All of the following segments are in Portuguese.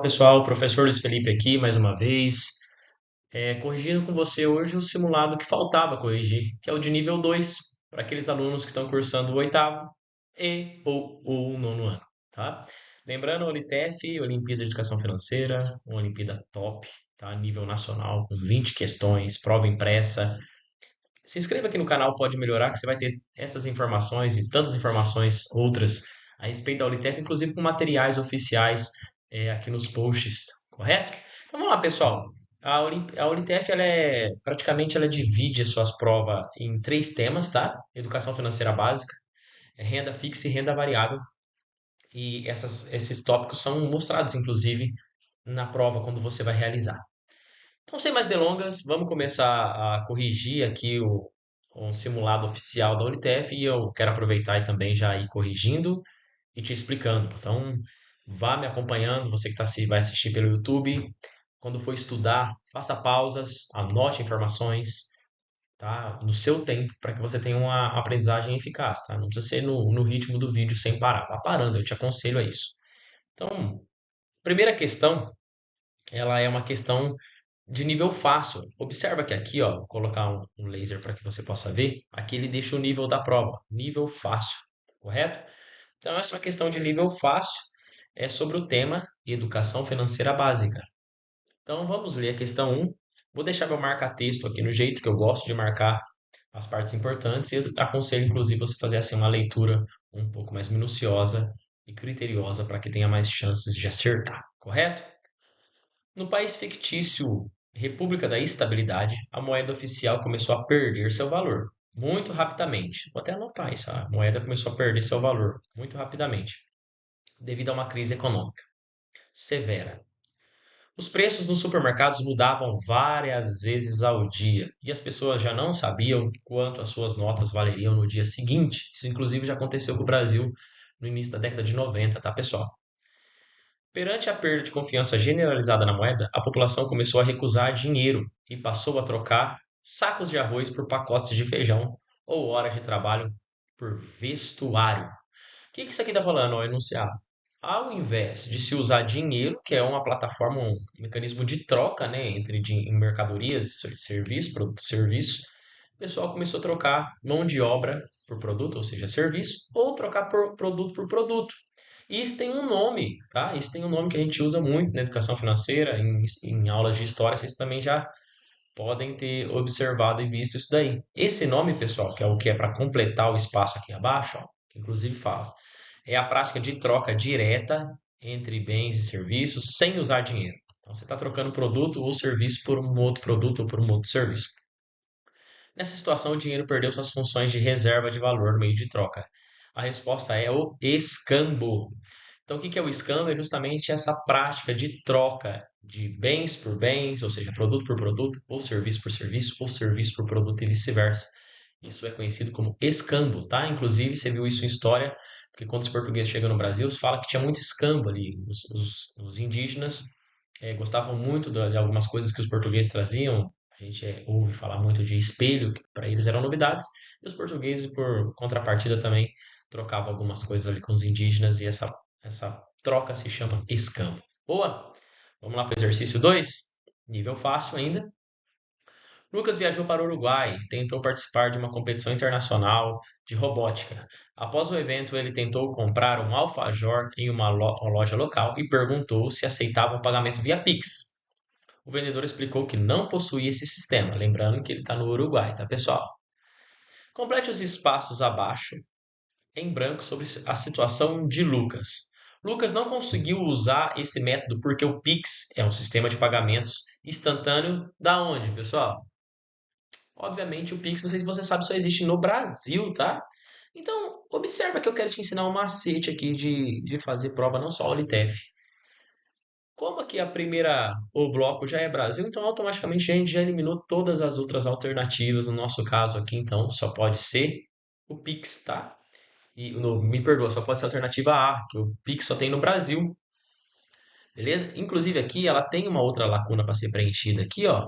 Pessoal, professor Luiz Felipe aqui mais uma vez, corrigindo com você hoje o simulado que faltava corrigir, que é o de nível 2 para aqueles alunos que estão cursando o oitavo ou o nono ano, tá? Lembrando, a Olitef, Olimpíada de Educação Financeira, uma Olimpíada top, tá? Nível nacional, com 20 questões, prova impressa. Se inscreva aqui no canal, pode melhorar, que você vai ter essas informações e tantas informações outras a respeito da Olitef, inclusive com materiais oficiais aqui nos posts, correto? Então vamos lá, pessoal. A Olitef, praticamente, ela divide as suas provas em três temas, tá? Educação financeira básica, renda fixa e renda variável. E esses tópicos são mostrados, inclusive, na prova quando você vai realizar. Então, sem mais delongas, vamos começar a corrigir aqui um simulado oficial da Unitef e eu quero aproveitar e também já ir corrigindo e te explicando. Então, vá me acompanhando, você que vai assistir pelo YouTube. Quando for estudar, faça pausas, anote informações, tá? No seu tempo, para que você tenha uma aprendizagem eficaz, tá? Não precisa ser no ritmo do vídeo sem parar. Vá parando, eu te aconselho a isso. Então, primeira questão, ela é uma questão de nível fácil. Observa que aqui, ó, vou colocar um laser para que você possa ver. Aqui ele deixa o nível da prova, nível fácil, correto? Então, essa é uma questão de nível fácil, é sobre o tema Educação Financeira Básica. Então, vamos ler a questão um. Vou deixar meu marca-texto aqui no jeito que eu gosto de marcar as partes importantes e eu aconselho, inclusive, você fazer assim uma leitura um pouco mais minuciosa e criteriosa para que tenha mais chances de acertar, correto? No país fictício República da Estabilidade, a moeda oficial começou a perder seu valor muito rapidamente. Vou até anotar isso, a moeda começou a perder seu valor muito rapidamente, devido a uma crise econômica severa. Os preços nos supermercados mudavam várias vezes ao dia e as pessoas já não sabiam quanto as suas notas valeriam no dia seguinte. Isso, inclusive, já aconteceu com o Brasil no início da década de 90, tá, pessoal? Perante a perda de confiança generalizada na moeda, a população começou a recusar dinheiro e passou a trocar sacos de arroz por pacotes de feijão ou horas de trabalho por vestuário. O que isso aqui está falando, ó, enunciado? Ao invés de se usar dinheiro, que é uma plataforma, um mecanismo de troca, né, entre em mercadorias, serviço, produto e serviço, o pessoal começou a trocar mão de obra por produto, ou seja, serviço, ou trocar produto por produto. E isso tem um nome, tá? Isso tem um nome que a gente usa muito na educação financeira, em aulas de história, vocês também já podem ter observado e visto isso daí. Esse nome, pessoal, que é o que é para completar o espaço aqui abaixo, ó, que inclusive fala, é a prática de troca direta entre bens e serviços sem usar dinheiro. Então, você está trocando produto ou serviço por um outro produto ou por um outro serviço. Nessa situação, o dinheiro perdeu suas funções de reserva de valor no meio de troca. A resposta é o escambo. Então, o que é o escambo? É justamente essa prática de troca de bens por bens, ou seja, produto por produto, ou serviço por serviço, ou serviço por produto e vice-versa. Isso é conhecido como escambo, tá? Inclusive, você viu isso em história, porque quando os portugueses chegam no Brasil, se fala que tinha muito escambo ali. Os indígenas gostavam muito de algumas coisas que os portugueses traziam. A gente ouve falar muito de espelho, que para eles eram novidades, e os portugueses, por contrapartida, também trocavam algumas coisas ali com os indígenas, e essa troca se chama escambo. Boa? Vamos lá para o exercício 2, nível fácil ainda. Lucas viajou para o Uruguai e tentou participar de uma competição internacional de robótica. Após o evento, ele tentou comprar um alfajor em uma loja local e perguntou se aceitava o pagamento via Pix. O vendedor explicou que não possuía esse sistema, lembrando que ele está no Uruguai, tá, pessoal? Complete os espaços abaixo em branco sobre a situação de Lucas. Lucas não conseguiu usar esse método porque o Pix é um sistema de pagamentos instantâneo da onde, pessoal? Obviamente, o Pix, não sei se você sabe, só existe no Brasil, tá? Então, observa que eu quero te ensinar um macete aqui de fazer prova não só Olitef. Como aqui o bloco já é Brasil, então automaticamente a gente já eliminou todas as outras alternativas. No nosso caso aqui, então, só pode ser o Pix, tá? E, me perdoa, só pode ser a alternativa A, que o Pix só tem no Brasil, beleza? Inclusive aqui ela tem uma outra lacuna para ser preenchida aqui, ó.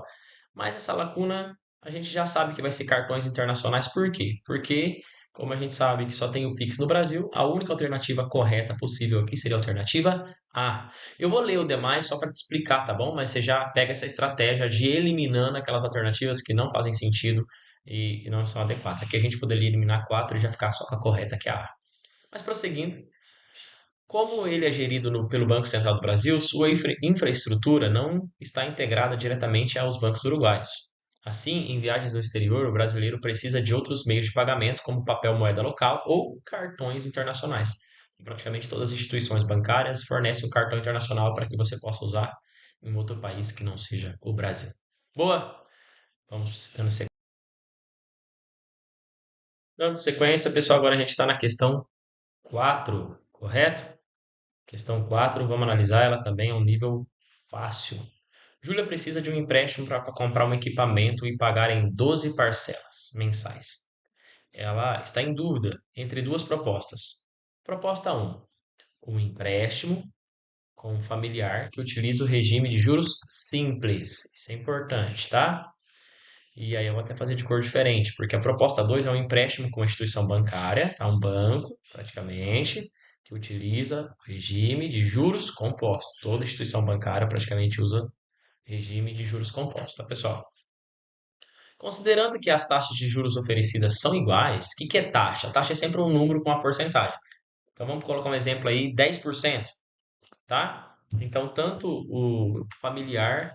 Mas essa lacuna a gente já sabe que vai ser cartões internacionais, por quê? Porque Como a gente sabe que só tem o Pix no Brasil, a única alternativa correta possível aqui seria a alternativa A. Eu vou ler o demais só para te explicar, tá bom? Mas você já pega essa estratégia de ir eliminando aquelas alternativas que não fazem sentido e não são adequadas. Aqui a gente poderia eliminar quatro e já ficar só com a correta, que é a A. Mas prosseguindo, como ele é gerido pelo Banco Central do Brasil, sua infraestrutura não está integrada diretamente aos bancos uruguaios. Assim, em viagens no exterior, o brasileiro precisa de outros meios de pagamento, como papel moeda local ou cartões internacionais. E praticamente todas as instituições bancárias fornecem um cartão internacional para que você possa usar em outro país que não seja o Brasil. Boa! Vamos dando sequência, pessoal. Agora a gente está na questão 4, correto? Questão 4, vamos analisar, ela também é um nível fácil. Júlia precisa de um empréstimo para comprar um equipamento e pagar em 12 parcelas mensais. Ela está em dúvida entre duas propostas. Proposta 1, um empréstimo com um familiar que utiliza o regime de juros simples. Isso é importante, tá? E aí eu vou até fazer de cor diferente, porque a proposta 2 é um empréstimo com uma instituição bancária, tá? Um banco, praticamente, que utiliza o regime de juros compostos. Toda instituição bancária praticamente usa regime de juros compostos, tá, pessoal? Considerando que as taxas de juros oferecidas são iguais, o que é taxa? A taxa é sempre um número com uma porcentagem. Então vamos colocar um exemplo aí, 10%, tá? Então tanto o familiar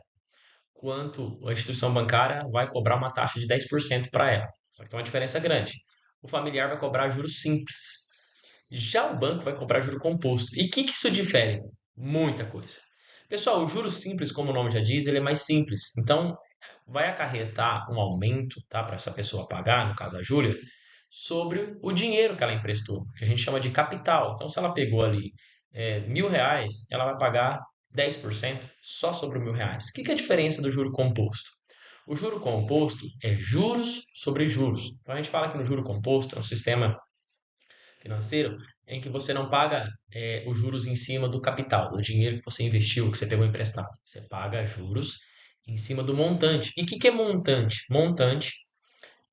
quanto a instituição bancária vai cobrar uma taxa de 10% para ela. Só que tem uma diferença grande. O familiar vai cobrar juros simples. Já o banco vai cobrar juro composto. E o que isso difere? Muita coisa. Pessoal, o juro simples, como o nome já diz, ele é mais simples. Então, vai acarretar um aumento, tá, para essa pessoa pagar, no caso a Júlia, sobre o dinheiro que ela emprestou, que a gente chama de capital. Então, se ela pegou ali R$ 1.000, ela vai pagar 10% só sobre o R$ 1.000. O que é a diferença do juro composto? O juro composto é juros sobre juros. Então, a gente fala que no juro composto é um sistema financeiro em que você não paga os juros em cima do capital, do dinheiro que você investiu, que você pegou emprestado. Você paga juros em cima do montante. E o que é montante? Montante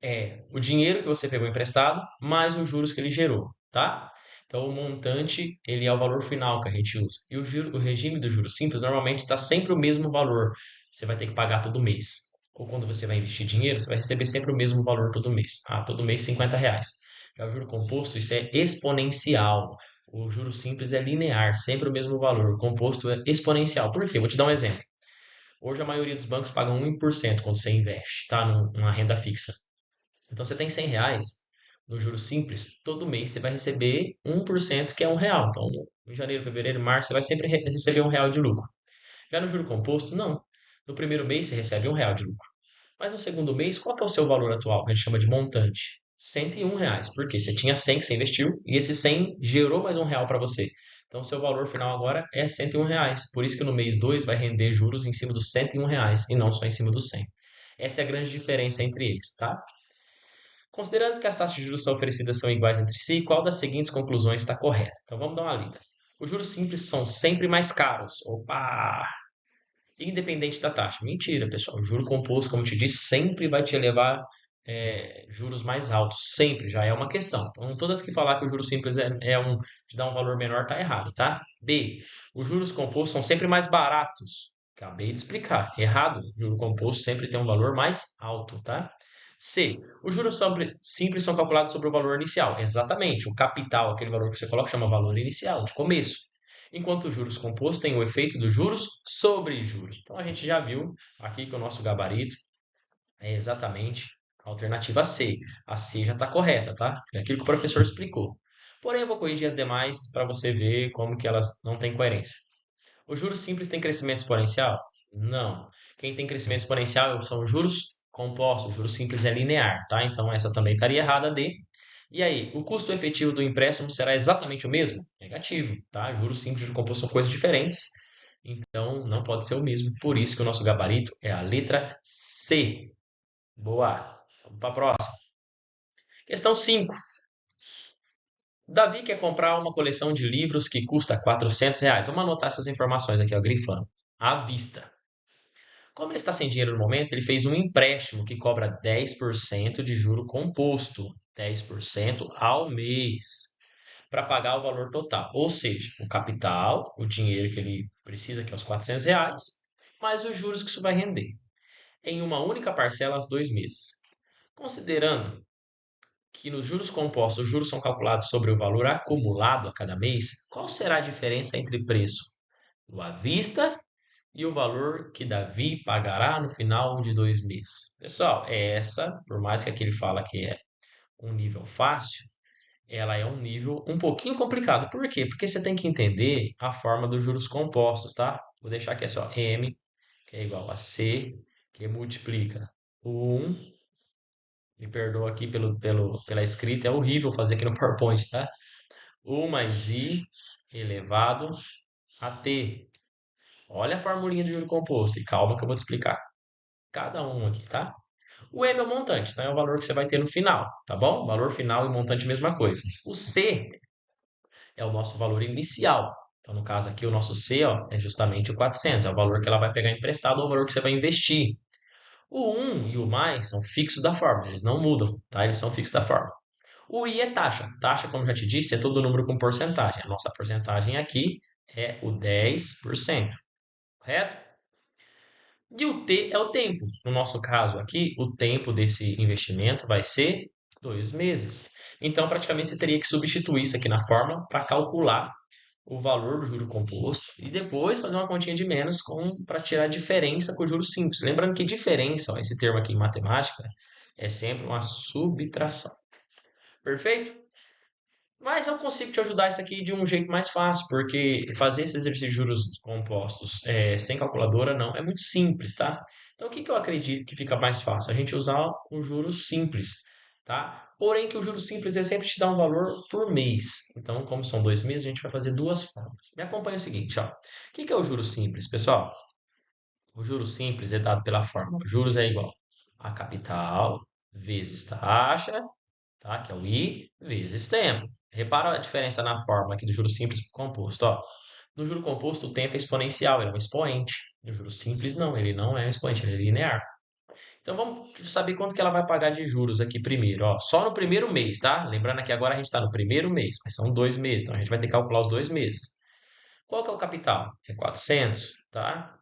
é o dinheiro que você pegou emprestado mais os juros que ele gerou, tá? Então, o montante, ele é o valor final que a gente usa. E o regime do juros simples, normalmente, está sempre o mesmo valor. Você vai ter que pagar todo mês. Ou quando você vai investir dinheiro, você vai receber sempre o mesmo valor todo mês. Ah, todo mês R$ 50. Já o juro composto, isso é exponencial. O juro simples é linear, sempre o mesmo valor. O composto é exponencial. Por quê? Vou te dar um exemplo. Hoje a maioria dos bancos pagam 1% quando você investe, tá? Numa renda fixa. Então você tem R$ 100 no juro simples, todo mês você vai receber 1%, que é R$ 1. Então, em janeiro, fevereiro, março, você vai sempre receber R$ 1 de lucro. Já no juro composto, não. No primeiro mês você recebe R$ 1 de lucro. Mas no segundo mês, qual que é o seu valor atual, que a gente chama de montante? R$ 101. Por quê? Você tinha 100 que você investiu e esse 100 gerou mais R$ 1 para você. Então, seu valor final agora é R$ 101. Por isso que no mês 2 vai render juros em cima dos R$ 101 e não só em cima dos 100. Essa é a grande diferença entre eles, tá? Considerando que as taxas de juros são oferecidas são iguais entre si, qual das seguintes conclusões está correta? Então vamos dar uma lida. Os juros simples são sempre mais caros. Opa! Independente da taxa. Mentira, pessoal. O juro composto, como eu te disse, sempre vai te levar juros mais altos. Sempre, já é uma questão. Então, todas que falar que o juro simples te dá um valor menor, tá errado, tá? B. Os juros compostos são sempre mais baratos. Acabei de explicar. Errado. O juro composto sempre tem um valor mais alto, tá? C. Os juros simples são calculados sobre o valor inicial. Exatamente. O capital, aquele valor que você coloca, chama valor inicial, de começo. Enquanto os juros compostos têm o efeito dos juros sobre juros. Então a gente já viu aqui que o nosso gabarito é exatamente a alternativa C. A C já está correta, tá? É aquilo que o professor explicou. Porém, eu vou corrigir as demais para você ver como que elas não têm coerência. Os juros simples têm crescimento exponencial? Não. Quem tem crescimento exponencial são os juros compostos. O juros simples é linear, tá? Então essa também estaria errada, D. E aí, o custo efetivo do empréstimo será exatamente o mesmo? Negativo, tá? Juros simples e juros compostos são coisas diferentes. Então não pode ser o mesmo. Por isso que o nosso gabarito é a letra C. Boa. Vamos para a próxima. Questão 5. Davi quer comprar uma coleção de livros que custa R$ 400. Vamos anotar essas informações aqui, ó, grifando. À vista. Como ele está sem dinheiro no momento, ele fez um empréstimo que cobra 10% de juro composto. 10% ao mês para pagar o valor total. Ou seja, o capital, o dinheiro que ele precisa, que é os R$ 400, mais os juros que isso vai render, em uma única parcela aos 2 meses. Considerando que nos juros compostos os juros são calculados sobre o valor acumulado a cada mês, qual será a diferença entre preço do à vista e o valor que Davi pagará no final de 2 meses? Pessoal, essa, por mais que aqui ele fala que é um nível fácil, ela é um nível um pouquinho complicado. Por quê? Porque você tem que entender a forma dos juros compostos, tá? Vou deixar aqui assim, ó, M, que é igual a C, que multiplica o 1. Me perdoa aqui pela escrita, é horrível fazer aqui no PowerPoint, tá? 1 mais I elevado a T. Olha a formulinha do juro composto e calma que eu vou te explicar cada um aqui, tá? O M é o montante, então é o valor que você vai ter no final, tá bom? Valor final e montante, mesma coisa. O C é o nosso valor inicial. Então, no caso aqui, o nosso C, ó, é justamente o 400, é o valor que ela vai pegar emprestado ou o valor que você vai investir. O 1 e o mais são fixos da fórmula, eles não mudam, tá? Eles são fixos da fórmula. O I é taxa. Taxa, como eu já te disse, é todo número com porcentagem. A nossa porcentagem aqui é o 10%, correto? E o T é o tempo. No nosso caso aqui, o tempo desse investimento vai ser 2 meses. Então, praticamente, você teria que substituir isso aqui na fórmula para calcular o valor do juro composto e depois fazer uma continha de menos para tirar a diferença com o juro simples. Lembrando que diferença, ó, esse termo aqui em matemática, é sempre uma subtração. Perfeito? Mas eu consigo te ajudar isso aqui de um jeito mais fácil, porque fazer esse exercício de juros compostos sem calculadora não é muito simples, tá? Então, o que que eu acredito que fica mais fácil? A gente usar o juros simples, tá? Porém, que o juros simples é sempre te dá um valor por mês. Então, como são 2 meses, a gente vai fazer duas formas. Me acompanha o seguinte, ó. O que que é o juros simples, pessoal? O juros simples é dado pela fórmula. Juros é igual a capital vezes taxa, tá? Que é o I vezes tempo. Repara a diferença na fórmula aqui do juro simples para composto. Ó. No juro composto, o tempo é exponencial, ele é um expoente. No juro simples, não, ele não é um expoente, ele é linear. Então vamos saber quanto que ela vai pagar de juros aqui primeiro. Ó. Só no primeiro mês, tá? Lembrando que agora a gente está no primeiro mês, mas são 2 meses, então a gente vai ter que calcular os 2 meses. Qual que é o capital? É 400, tá?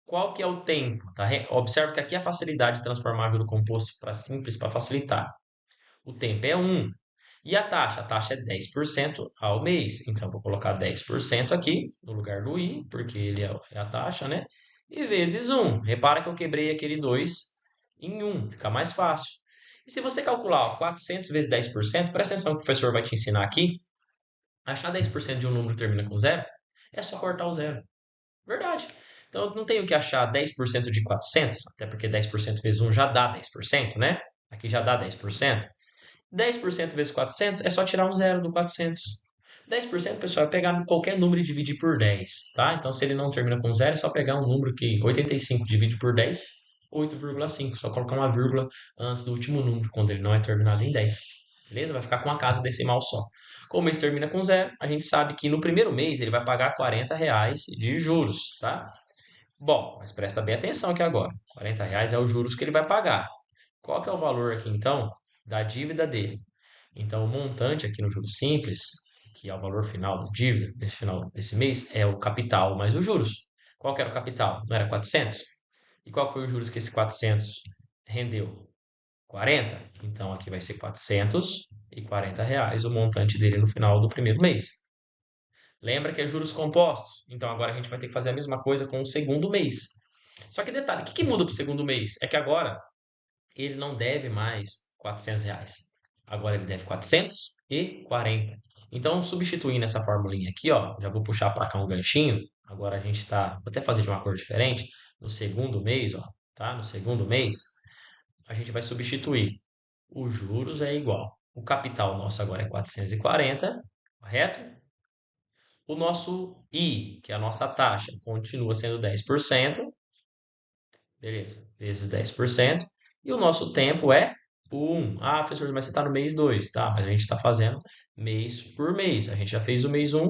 Qual que é o tempo? Tá? Observe que aqui é a facilidade de transformar juro composto para simples para facilitar. O tempo é 1. E a taxa? A taxa é 10% ao mês. Então, vou colocar 10% aqui no lugar do I, porque ele é a taxa, né? E vezes 1. Repara que eu quebrei aquele 2 em 1. Fica mais fácil. E se você calcular ó, 400 vezes 10%, presta atenção que o professor vai te ensinar aqui. Achar 10% de um número que termina com zero, é só cortar o zero. Verdade. Então, eu não tenho que achar 10% de 400, até porque 10% vezes 1 já dá 10%, né? Aqui já dá 10%. 10% vezes 400 é só tirar um zero do 400. 10%, pessoal, é pegar qualquer número e dividir por 10, tá? Então, se ele não termina com zero, é só pegar um número que 85 divide por 10, 8,5. Só colocar uma vírgula antes do último número, quando ele não é terminado em 10. Beleza? Vai ficar com uma casa decimal só. Como o mês termina com zero, a gente sabe que no primeiro mês ele vai pagar R$ 40 de juros, tá? Bom, mas presta bem atenção aqui agora. R$ 40 é os juros que ele vai pagar. Qual que é o valor aqui, então, da dívida dele? Então, o montante aqui no juros simples, que é o valor final da dívida nesse final desse mês, é o capital mais os juros. Qual que era o capital? Não era 400? E qual foi os juros que esse 400 rendeu? 40? Então, aqui vai ser R$ 440 o montante dele no final do primeiro mês. Lembra que é juros compostos? Então, agora a gente vai ter que fazer a mesma coisa com o segundo mês. Só que detalhe, o que muda para o segundo mês? É que agora ele não deve mais R$ 400. Agora ele deve 440. Então, substituindo essa formulinha aqui, ó, já vou puxar para cá um ganchinho. Agora a gente está, vou até fazer de uma cor diferente. No segundo mês, ó, tá? No segundo mês, a gente vai substituir. Os juros é igual. O capital nosso agora é 440, correto? O nosso I, que é a nossa taxa, continua sendo 10%. Beleza, vezes 10%. E o nosso tempo é 1. Ah, professor, mas você está no mês 2, tá? Mas a gente está fazendo mês por mês. A gente já fez o mês 1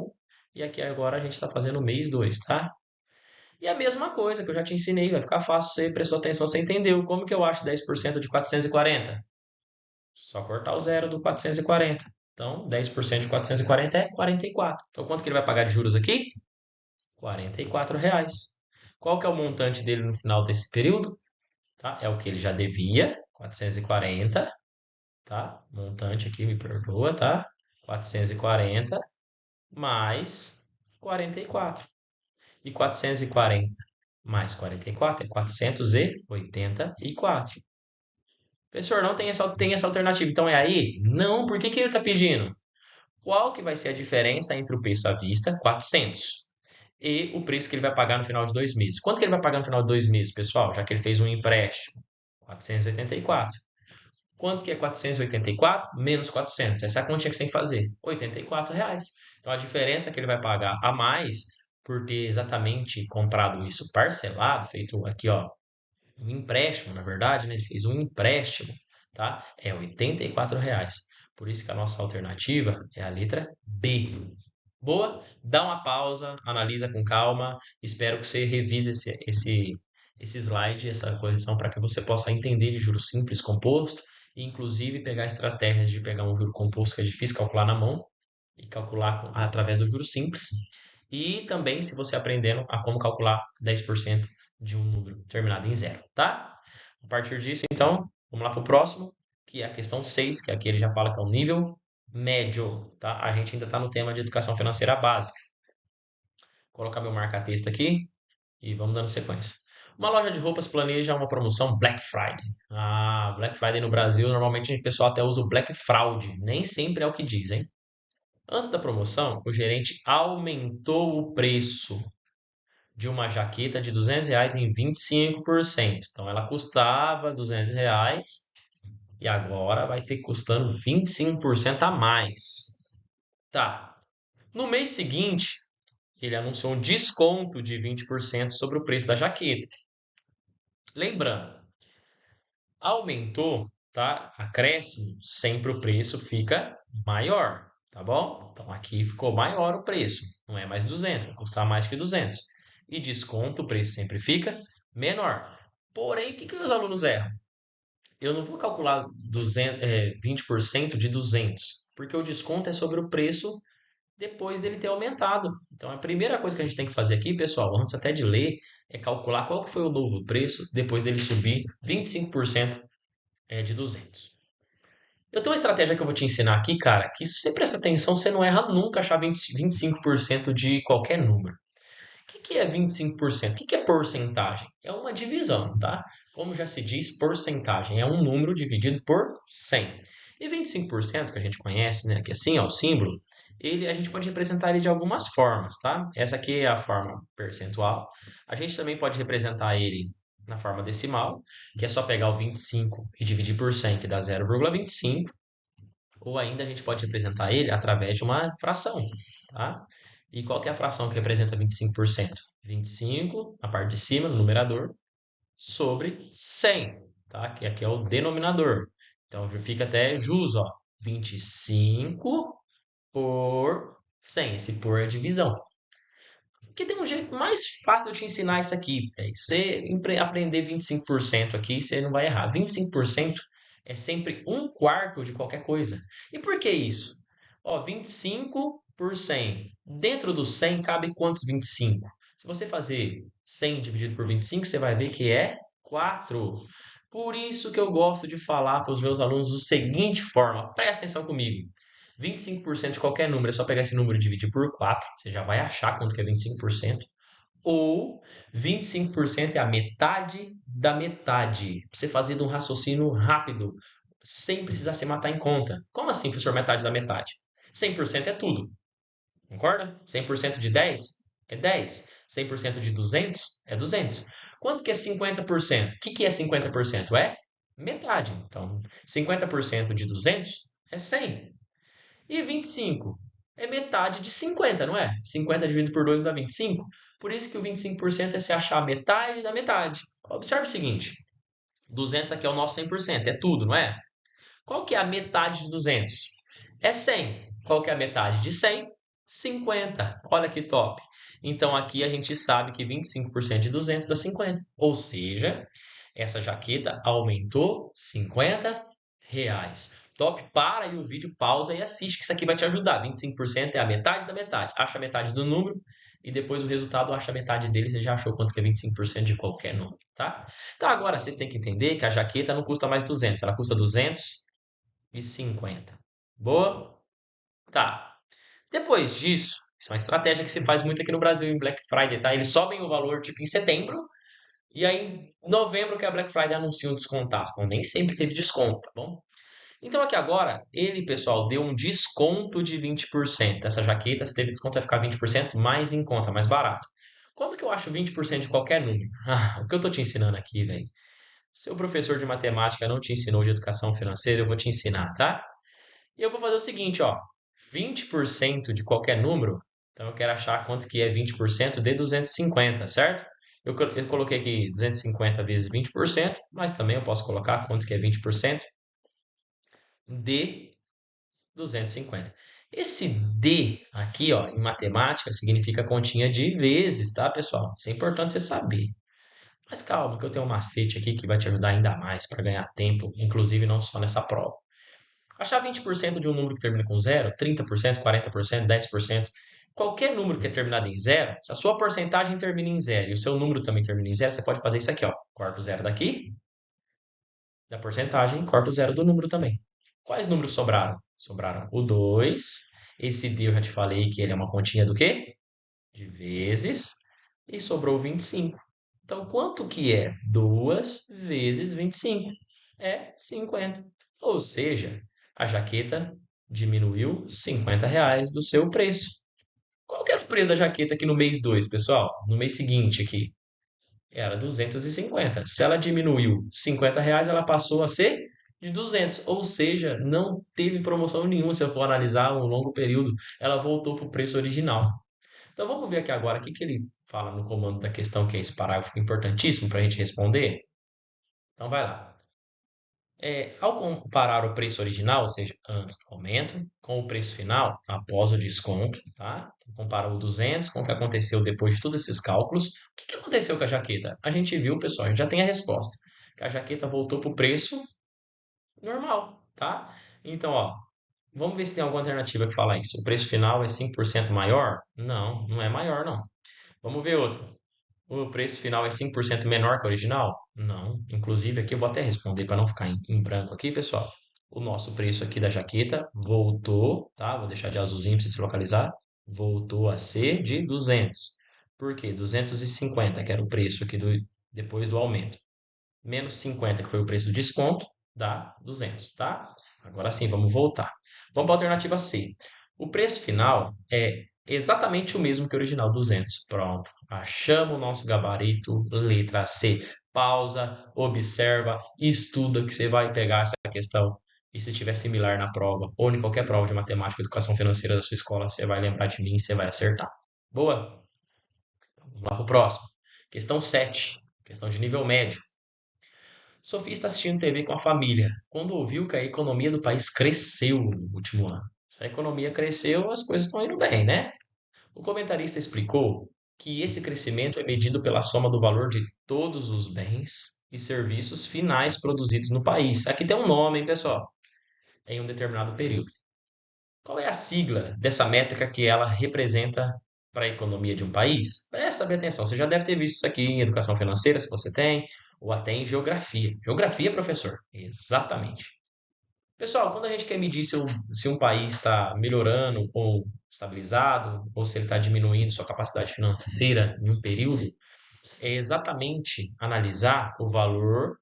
e aqui agora a gente está fazendo o mês 2, tá? E a mesma coisa que eu já te ensinei, vai ficar fácil, você prestou atenção, você entendeu. Como que eu acho 10% de 440? Só cortar o zero do 440. Então, 10% de 440 é 44. Então, quanto que ele vai pagar de juros aqui? R$ 44. Qual que é o montante dele no final desse período? Tá? É o que ele já devia, 440, tá? Montante aqui, me perdoa, tá? 440 mais 44. E 440 mais 44 é 484. Professor, não tem essa alternativa. Então é aí? Não, por que que ele está pedindo? Qual que vai ser a diferença entre o preço à vista, 400, e o preço que ele vai pagar no final de 2 meses? Quanto que ele vai pagar no final de 2 meses, pessoal? Já que ele fez um empréstimo. 484. Quanto que é 484 menos 400? Essa é a continha que você tem que fazer. R$ 84. Então a diferença que ele vai pagar a mais por ter exatamente comprado isso parcelado, feito aqui, ó, um empréstimo, na verdade, né? Ele fez um empréstimo, tá? É R$ 84. Por isso que a nossa alternativa é a letra B. Boa? Dá uma pausa, analisa com calma. Espero que você revise esse slide, essa correção, para que você possa entender de juros simples composto e, inclusive, pegar estratégias de pegar um juro composto que é difícil calcular na mão e calcular através do juro simples. E também se você aprendendo a como calcular 10% de um número terminado em zero, tá? A partir disso, então, vamos lá para o próximo, que é a questão 6, que aqui ele já fala que é o nível médio, tá? A gente ainda está no tema de educação financeira básica. Vou colocar meu marca-texto aqui e vamos dando sequência. Uma loja de roupas planeja uma promoção Black Friday. Ah, Black Friday no Brasil, normalmente o pessoal até usa o Black Fraud. Nem sempre é o que diz, hein? Antes da promoção, o gerente aumentou o preço de uma jaqueta de R$ 200 em 25%. Então ela custava R$ 200 e agora vai ter custando 25% a mais. Tá. No mês seguinte, ele anunciou um desconto de 20% sobre o preço da jaqueta. Lembrando, aumentou, tá? Acréscimo, sempre o preço fica maior, tá bom? Então aqui ficou maior o preço, não é mais 200, vai custar mais que 200. E desconto, o preço sempre fica menor. Porém, o que os alunos erram? Eu não vou calcular 20% de 200, porque o desconto é sobre o preço depois dele ter aumentado. Então, a primeira coisa que a gente tem que fazer aqui, pessoal, antes até de ler, é calcular qual que foi o novo preço depois dele subir 25% de 200. Eu tenho uma estratégia que eu vou te ensinar aqui, cara, que se você prestar atenção, você não erra nunca achar 25% de qualquer número. O que é 25%? O que é porcentagem? É uma divisão, tá? Como já se diz, porcentagem é um número dividido por 100. E 25% que a gente conhece, né, que assim é o símbolo, a gente pode representar ele de algumas formas, tá? Essa aqui é a forma percentual. A gente também pode representar ele na forma decimal, que é só pegar o 25 e dividir por 100, que dá 0,25. Ou ainda a gente pode representar ele através de uma fração, tá? E qual que é a fração que representa 25%? 25, na parte de cima, no numerador, sobre 100, tá? Que aqui é o denominador. Então fica até jus, ó, 25 por 100. Esse por é divisão. Porque tem um jeito mais fácil de eu te ensinar isso aqui. Você aprender 25% aqui, você não vai errar. 25% é sempre um quarto de qualquer coisa. E por que isso? Ó, 25 por 100. Dentro do 100 cabe quantos 25? Se você fazer 100 dividido por 25, você vai ver que é 4. Por isso que eu gosto de falar para os meus alunos da seguinte forma. Presta atenção comigo. 25% de qualquer número, é só pegar esse número e dividir por 4, você já vai achar quanto que é 25%. Ou 25% é a metade da metade. Pra você fazer de um raciocínio rápido, sem precisar se matar em conta. Como assim, professor, metade da metade? 100% é tudo, concorda? 100% de 10 é 10. 100% de 200 é 200. Quanto que é 50%? O que é 50%? É metade. Então, 50% de 200 é 100. E 25 é metade de 50, não é? 50 dividido por 2 dá 25. Por isso que o 25% é se achar metade da metade. Observe o seguinte: 200 aqui é o nosso 100%, é tudo, não é? Qual que é a metade de 200? É 100. Qual que é a metade de 100? 50. Olha que top. Então aqui a gente sabe que 25% de 200 dá 50. Ou seja, essa jaqueta aumentou R$ 50. Top, para aí o vídeo, pausa e assiste, que isso aqui vai te ajudar. 25% é a metade da metade. Acha a metade do número e depois o resultado acha a metade dele. Você já achou quanto que é 25% de qualquer número, tá? Então agora vocês têm que entender que a jaqueta não custa mais 200, ela custa 250. Boa? Tá. Depois disso, isso é uma estratégia que se faz muito aqui no Brasil em Black Friday, tá? Eles sobem o valor tipo em setembro e aí em novembro que a Black Friday anuncia um descontaço. Então nem sempre teve desconto, tá bom? Então aqui agora, ele, pessoal, deu um desconto de 20%. Essa jaqueta, se teve desconto, vai ficar 20% mais em conta, mais barato. Como que eu acho 20% de qualquer número? Ah, o que eu tô te ensinando aqui, velho? Seu professor de matemática não te ensinou de educação financeira, eu vou te ensinar, tá? E eu vou fazer o seguinte, ó. 20% de qualquer número, então eu quero achar quanto que é 20% de 250, certo? Eu coloquei aqui 250 vezes 20%, mas também eu posso colocar quanto que é 20% de 250. Esse D aqui, ó, em matemática, significa continha de vezes, tá, pessoal? Isso é importante você saber. Mas calma, que eu tenho um macete aqui que vai te ajudar ainda mais para ganhar tempo, inclusive não só nessa prova. Achar 20% de um número que termina com zero, 30%, 40%, 10%, qualquer número que é terminado em zero, se a sua porcentagem termina em zero e o seu número também termina em zero, você pode fazer isso aqui, ó. Corta o zero daqui, da porcentagem, corta o zero do número também. Quais números sobraram? Sobraram o 2. Esse D eu já te falei que ele é uma continha do quê? De vezes. E sobrou 25. Então, quanto que é 2 vezes 25? É 50. Ou seja, a jaqueta diminuiu R$ 50 do seu preço. Qual que era o preço da jaqueta aqui no mês 2, pessoal? No mês seguinte aqui? Era 250. Se ela diminuiu R$ 50, ela passou a ser de 200. Ou seja, não teve promoção nenhuma. Se eu for analisar um longo período, ela voltou para o preço original. Então vamos ver aqui agora o que ele fala no comando da questão, que é esse parágrafo importantíssimo para a gente responder. Então vai lá. Ao comparar o preço original, ou seja, antes do aumento, com o preço final, após o desconto, tá? Então, compara o 200 com o que aconteceu depois de todos esses cálculos. O que aconteceu com a jaqueta? A gente viu, pessoal, a gente já tem a resposta. Que a jaqueta voltou para o preço normal, tá? Então, ó, vamos ver se tem alguma alternativa que fala isso. O preço final é 5% maior? Não, não é maior, não. Vamos ver outro. O preço final é 5% menor que o original? Não. Inclusive, aqui eu vou até responder para não ficar em branco aqui, pessoal. O nosso preço aqui da jaqueta voltou, tá? Vou deixar de azulzinho para você se localizar. Voltou a ser de 200. Por quê? 250, que era o preço aqui depois do aumento. Menos 50, que foi o preço do desconto, dá 200, tá? Agora sim, vamos voltar. Vamos para a alternativa C. O preço final é exatamente o mesmo que o original, 200. Pronto. Achamos o nosso gabarito, letra C. Pausa, observa, estuda que você vai pegar essa questão. E se tiver similar na prova, ou em qualquer prova de matemática, educação financeira da sua escola, você vai lembrar de mim e você vai acertar. Boa? Vamos lá para o próximo. Questão 7. Questão de nível médio. Sofia está assistindo TV com a família, quando ouviu que a economia do país cresceu no último ano. Se a economia cresceu, as coisas estão indo bem, né? O comentarista explicou que esse crescimento é medido pela soma do valor de todos os bens e serviços finais produzidos no país. Aqui tem um nome, hein, pessoal? Em um determinado período. Qual é a sigla dessa métrica que ela representa para a economia de um país? Presta bem atenção. Você já deve ter visto isso aqui em educação financeira, se você tem, ou até em geografia. Geografia, professor? Exatamente. Pessoal, quando a gente quer medir se um país está melhorando ou estabilizado, ou se ele está diminuindo sua capacidade financeira em um período, é exatamente analisar o valor,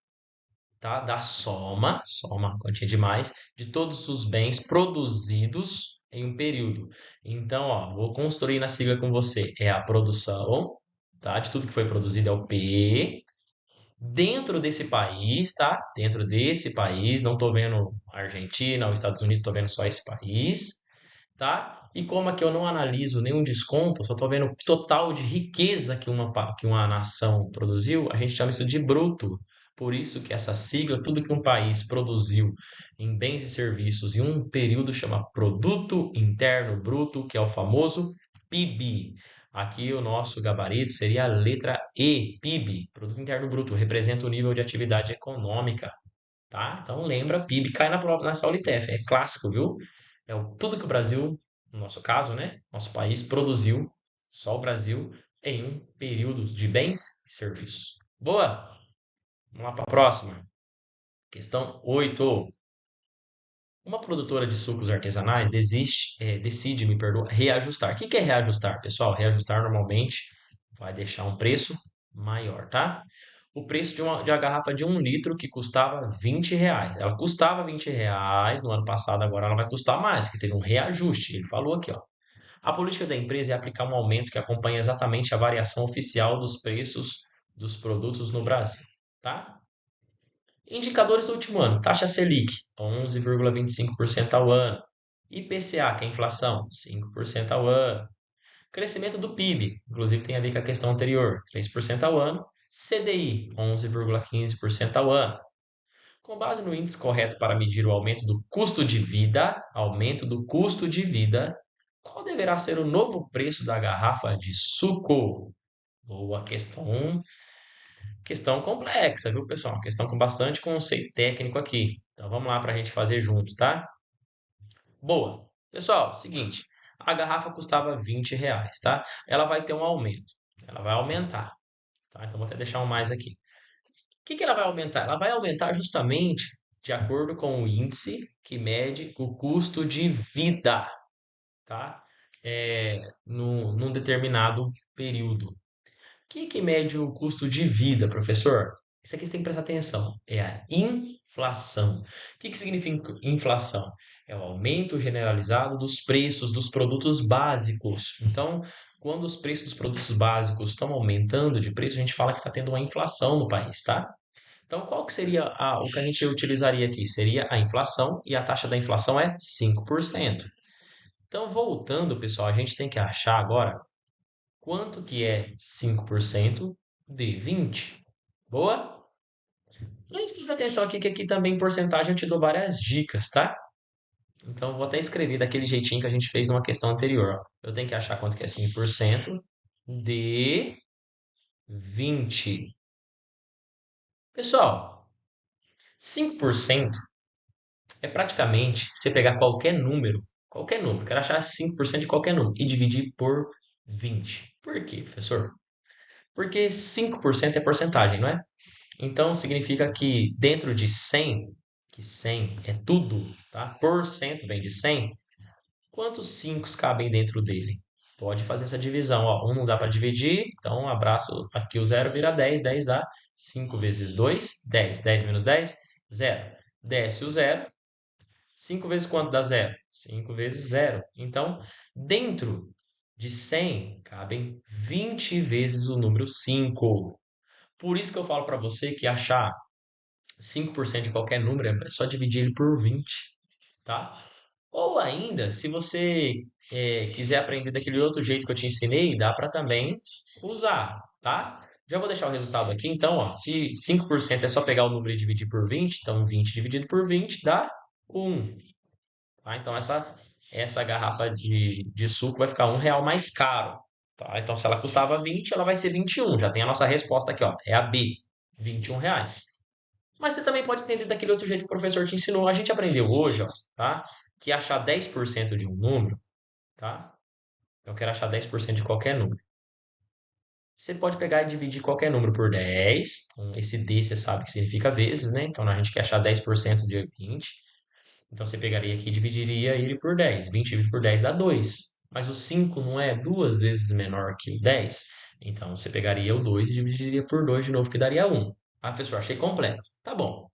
tá, da soma, quantia demais, de todos os bens produzidos em um período. Então, ó, vou construir na sigla com você. É a produção, tá, de tudo que foi produzido é o P. Dentro desse país, tá? Dentro desse país, não estou vendo a Argentina ou Estados Unidos, estou vendo só esse país, tá? E como aqui eu não analiso nenhum desconto, só estou vendo o total de riqueza que uma nação produziu, a gente chama isso de bruto. Por isso que essa sigla, tudo que um país produziu em bens e serviços em um período chama Produto Interno Bruto, que é o famoso PIB. Aqui o nosso gabarito seria a letra E, PIB, Produto Interno Bruto, representa o nível de atividade econômica. tá? Então lembra, PIB cai na prova na Saulitef, é clássico, viu? Tudo que o Brasil, no nosso caso, né? Nosso país produziu, só o Brasil, em um período de bens e serviços. Boa! Vamos lá para a próxima. Questão 8. Uma produtora de sucos artesanais decide, me perdoa, reajustar. O que é reajustar, pessoal? Reajustar normalmente vai deixar um preço maior, tá? O preço de uma garrafa de 1 litro que custava R$ 20. Ela custava R$ 20 no ano passado, agora ela vai custar mais, que teve um reajuste. Ele falou aqui, ó. A política da empresa é aplicar um aumento que acompanha exatamente a variação oficial dos preços dos produtos no Brasil, tá? Indicadores do último ano: taxa Selic, 11,25% ao ano. IPCA, que é a inflação, 5% ao ano. Crescimento do PIB, inclusive tem a ver com a questão anterior, 3% ao ano. CDI, 11,15% ao ano. Com base no índice correto para medir o aumento do custo de vida, qual deverá ser o novo preço da garrafa de suco? Boa questão. Questão complexa, viu, pessoal? Questão com bastante conceito técnico aqui. Então vamos lá para a gente fazer junto, tá? Boa. Pessoal, seguinte, a garrafa custava R$ 20, tá? Ela vai ter um aumento. Ela vai aumentar, tá? Então vou até deixar um mais aqui. O que que ela vai aumentar? Ela vai aumentar justamente de acordo com o índice que mede o custo de vida, tá? Num determinado período. Que mede o custo de vida, professor? Isso aqui você tem que prestar atenção. É a inflação. O que significa inflação? É o aumento generalizado dos preços dos produtos básicos. Então, quando os preços dos produtos básicos estão aumentando de preço, a gente fala que está tendo uma inflação no país, tá? Então, qual que seria o que a gente utilizaria aqui? Seria a inflação, e a taxa da inflação é 5%. Então, voltando, pessoal, a gente tem que achar agora quanto que é 5% de 20. Boa? Mas presta atenção aqui que aqui também em porcentagem eu te dou várias dicas, tá? Então eu vou até escrever daquele jeitinho que a gente fez numa questão anterior, ó. Eu tenho que achar quanto que é 5% de 20. Pessoal, 5% é praticamente você pegar qualquer número, quero achar 5% de qualquer número e dividir por 20. Por quê, professor? Porque 5% é porcentagem, não é? Então significa que dentro de 100, que 100 é tudo, tá? Por cento vem de 100, quantos 5 cabem dentro dele? Pode fazer essa divisão, ó. Um não dá para dividir, então um abraço aqui, o zero vira 10, 10 dá 5 vezes 2, 10. 10 menos 10, zero. Desce o zero. 5 vezes quanto dá zero? 5 vezes zero. Então, dentro de 100 cabem 20 vezes o número 5. Por isso que eu falo para você que achar 5% de qualquer número é só dividir ele por 20, tá? Ou ainda, se você quiser aprender daquele outro jeito que eu te ensinei, dá para também usar, tá? Já vou deixar o resultado aqui, então, ó, se 5% é só pegar o número e dividir por 20, então 20 dividido por 20 dá 1, tá? Então essa garrafa de suco vai ficar R$ 1 mais caro, tá? Então se ela custava 20, ela vai ser 21. Já tem a nossa resposta aqui, ó, é a B, R$ 21. Mas você também pode entender daquele outro jeito que o professor te ensinou. A gente aprendeu hoje, ó, tá? Que achar 10% de um número, tá? Eu quero achar 10% de qualquer número. Você pode pegar e dividir qualquer número por 10. Então, esse D você sabe que significa vezes, né? Então a gente quer achar 10% de 20. Então você pegaria aqui e dividiria ele por 10. 20 dividido por 10 dá 2. Mas o 5 não é duas vezes menor que o 10. Então você pegaria o 2 e dividiria por 2 de novo, que daria 1. Ah, professor, achei complexo. Tá bom.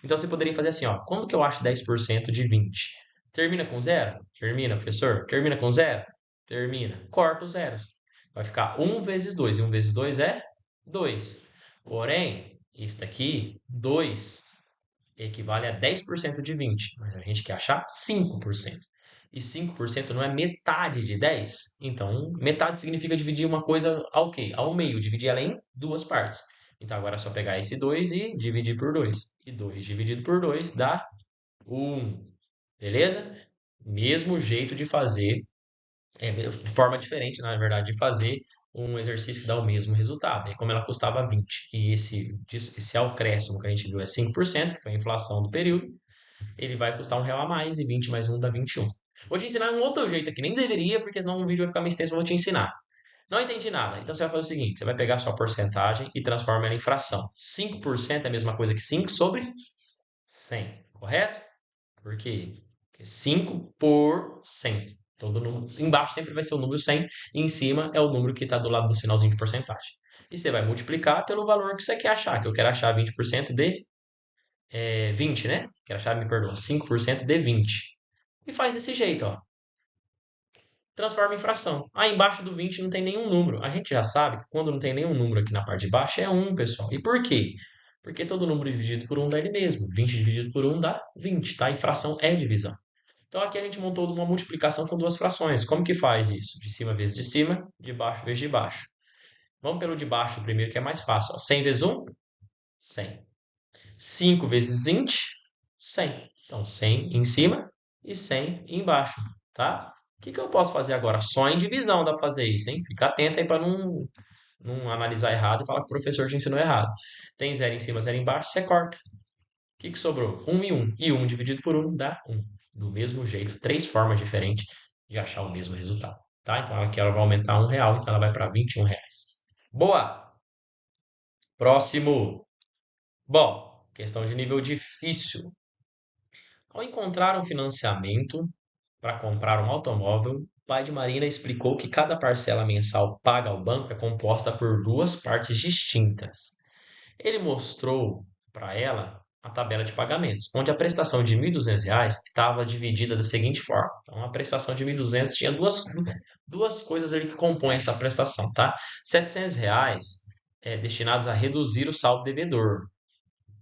Então você poderia fazer assim, ó. Como que eu acho 10% de 20? Termina com zero? Termina, professor. Termina com zero? Termina. Corta os zeros. Vai ficar 1 vezes 2. E 1 vezes 2 é 2. Porém, isso daqui, 2, equivale a 10% de 20. Mas a gente quer achar 5%. E 5% não é metade de 10? Então, metade significa dividir uma coisa ao quê? Ao meio. Dividir ela em duas partes. Então agora é só pegar esse 2 e dividir por 2. E 2 dividido por 2 dá 1. Beleza? Mesmo jeito de fazer, forma diferente, na verdade, de fazer um exercício que dá o mesmo resultado. E como ela custava 20 e esse acréscimo que a gente viu é 5%, que foi a inflação do período, ele vai custar R$ 1 a mais e 20 mais 1 dá 21. Vou te ensinar um outro jeito aqui, nem deveria, porque senão o vídeo vai ficar meio extenso, mas vou te ensinar. Não entendi nada. Então você vai fazer o seguinte: você vai pegar a sua porcentagem e transforma ela em fração. 5% é a mesma coisa que 5 sobre 100, correto? Por quê? Porque 5 por 100. Todo número, embaixo sempre vai ser o número 100 e em cima é o número que está do lado do sinalzinho de porcentagem. E você vai multiplicar pelo valor que você quer achar, que eu quero achar 20% de 20, né? Quero achar, me perdoa, 5% de 20. E faz desse jeito, ó. Transforma em fração. Aí embaixo do 20 não tem nenhum número. A gente já sabe que quando não tem nenhum número aqui na parte de baixo é 1, pessoal. E por quê? Porque todo número dividido por 1 dá ele mesmo. 20 dividido por 1 dá 20, tá? E fração é divisão. Então aqui a gente montou uma multiplicação com duas frações. Como que faz isso? De cima vezes de cima, de baixo vezes de baixo. Vamos pelo de baixo primeiro, que é mais fácil. Ó. 100 vezes 1, 100. 5 vezes 20, 100. Então 100 em cima e 100 embaixo, tá? O que eu posso fazer agora? Só em divisão dá para fazer isso, hein? Fica atento aí para não analisar errado e falar que o professor te ensinou errado. Tem 0 em cima, 0 embaixo, você corta. O que sobrou? 1 e 1. E 1 dividido por 1 dá 1. Do mesmo jeito, três formas diferentes de achar o mesmo resultado. Tá? Então aqui ela vai aumentar R$ 1, então ela vai para R$ 21. Boa! Próximo. Bom, questão de nível difícil. Ao encontrar um financiamento para comprar um automóvel, o pai de Marina explicou que cada parcela mensal paga ao banco é composta por duas partes distintas. Ele mostrou para ela a tabela de pagamentos, onde a prestação de R$ 1.200 estava dividida da seguinte forma. Então, a prestação de 1.200 tinha duas coisas ali que compõem essa prestação, tá? R$ 700 destinados a reduzir o saldo devedor,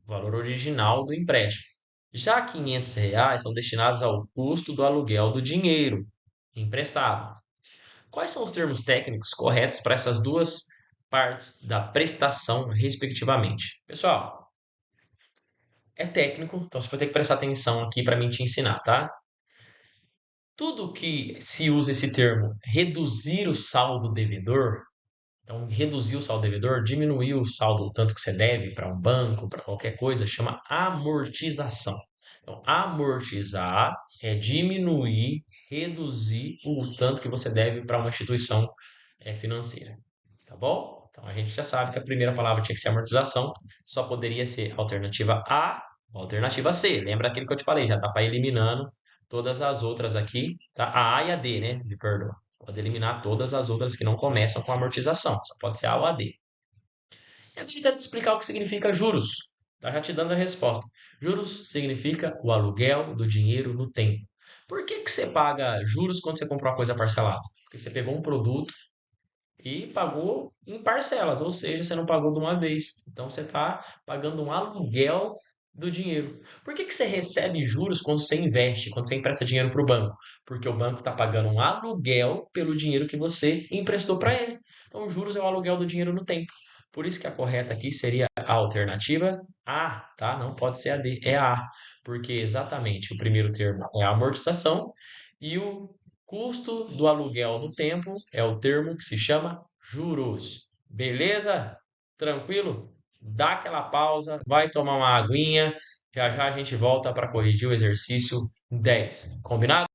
o valor original do empréstimo. Já R$ 500 são destinados ao custo do aluguel do dinheiro emprestado. Quais são os termos técnicos corretos para essas duas partes da prestação, respectivamente? Pessoal, é técnico, então você vai ter que prestar atenção aqui para mim te ensinar, tá? Tudo que se usa esse termo reduzir o saldo devedor, então reduzir o saldo devedor, diminuir o saldo, o tanto que você deve para um banco, para qualquer coisa, chama amortização. Então, amortizar é diminuir, reduzir o tanto que você deve para uma instituição financeira. Tá bom? Então a gente já sabe que a primeira palavra tinha que ser amortização, só poderia ser alternativa A ou alternativa C. Lembra aquilo que eu te falei, já tá para eliminando todas as outras aqui, tá? A e a D, né? Me perdoa. Pode eliminar todas as outras que não começam com amortização, só pode ser A ou a D. E agora eu quero te explicar o que significa juros. Tá já te dando a resposta. Juros significa o aluguel do dinheiro no tempo. Por que você paga juros quando você comprou uma coisa parcelada? Porque você pegou um produto e pagou em parcelas, ou seja, você não pagou de uma vez. Então você está pagando um aluguel do dinheiro. Por que você recebe juros quando você investe, quando você empresta dinheiro para o banco? Porque o banco está pagando um aluguel pelo dinheiro que você emprestou para ele. Então, juros é o aluguel do dinheiro no tempo. Por isso que a correta aqui seria a alternativa A, tá? Não pode ser a D, é a A. Porque exatamente o primeiro termo é a amortização e o custo do aluguel no tempo é o termo que se chama juros. Beleza? Tranquilo? Dá aquela pausa, vai tomar uma aguinha. Já já a gente volta para corrigir o exercício 10. Combinado?